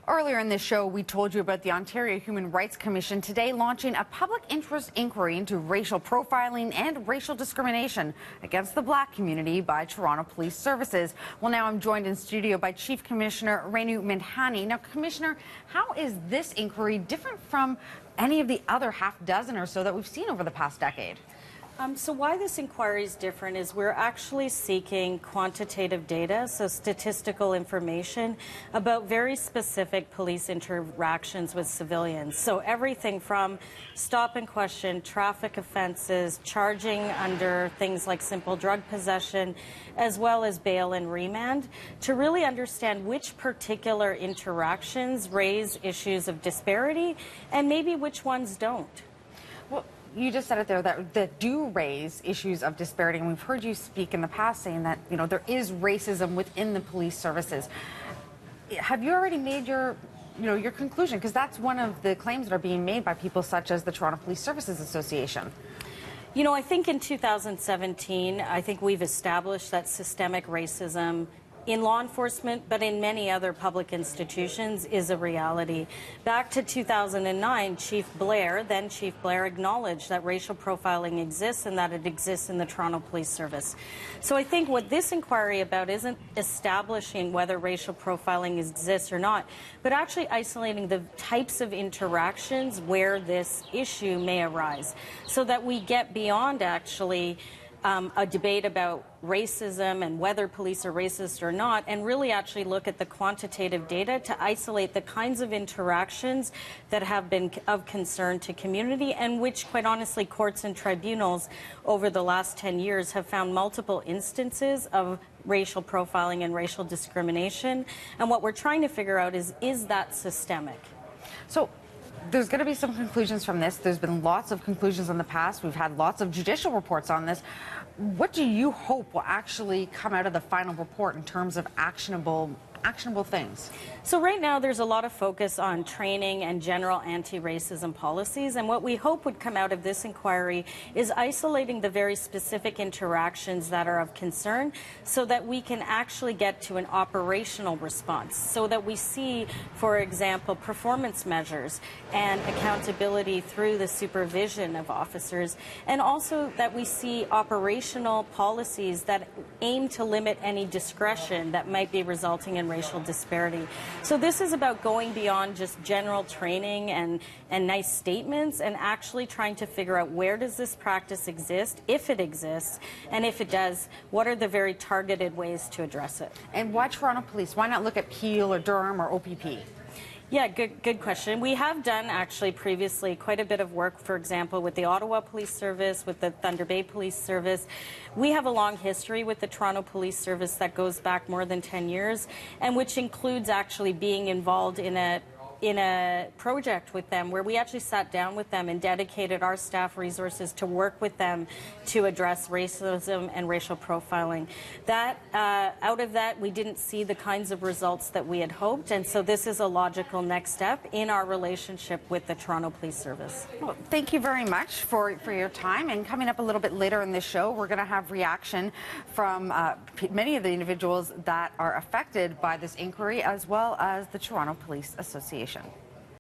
Earlier in this show, we told you about the Ontario Human Rights Commission today launching a public interest inquiry into racial profiling and racial discrimination against the Black community by Toronto Police Services. Well, now I'm joined in studio by Chief Commissioner Renu Mindhani. Now, Commissioner, how is this inquiry different from any of the other half dozen or so that we've seen over the past decade? So why this inquiry is different is we're actually seeking quantitative data, so statistical information about very specific police interactions with civilians. So everything from stop and question, traffic offenses, charging under things like simple drug possession, as well as bail and remand, to really understand which particular interactions raise issues of disparity and maybe which ones don't. Well, you just said it there, that do raise issues of disparity, and we've heard you speak in the past saying that, you know, there is racism within the police services. Have you already made your conclusion? Because that's one of the claims that are being made by people such as the Toronto Police Services Association. You know, I think in 2017, I think we've established that systemic racism in law enforcement, but in many other public institutions, is a reality. Back to 2009, then Chief Blair, acknowledged that racial profiling exists and that it exists in the Toronto Police Service. So I think what this inquiry about isn't establishing whether racial profiling exists or not, but actually isolating the types of interactions where this issue may arise, so that we get beyond actually a debate about racism and whether police are racist or not, and really actually look at the quantitative data to isolate the kinds of interactions that have been of concern to community, and which, quite honestly, courts and tribunals over the last 10 years have found multiple instances of racial profiling and racial discrimination. And what we're trying to figure out is that systemic? So there's going to be some conclusions from this. There's been lots of conclusions in the past. We've had lots of judicial reports on this. What do you hope will actually come out of the final report in terms of actionable things? So right now there's a lot of focus on training and general anti-racism policies, and what we hope would come out of this inquiry is isolating the very specific interactions that are of concern, so that we can actually get to an operational response, so that we see, for example, performance measures and accountability through the supervision of officers, and also that we see operational policies that aim to limit any discretion that might be resulting in racial disparity. So this is about going beyond just general training and nice statements, and actually trying to figure out, where does this practice exist, if it exists, and if it does, what are the very targeted ways to address it. And why Toronto Police? Why not look at Peel or Durham or OPP? Yeah, good question. We have done actually previously quite a bit of work, for example, with the Ottawa Police Service, with the Thunder Bay Police Service. We have a long history with the Toronto Police Service that goes back more than 10 years, and which includes actually being involved in a project with them, where we actually sat down with them and dedicated our staff resources to work with them to address racism and racial profiling. Out of that, we didn't see the kinds of results that we had hoped, and so this is a logical next step in our relationship with the Toronto Police Service. Well, thank you very much for your time. And coming up a little bit later in this show, we're going to have reaction from many of the individuals that are affected by this inquiry, as well as the Toronto Police Association.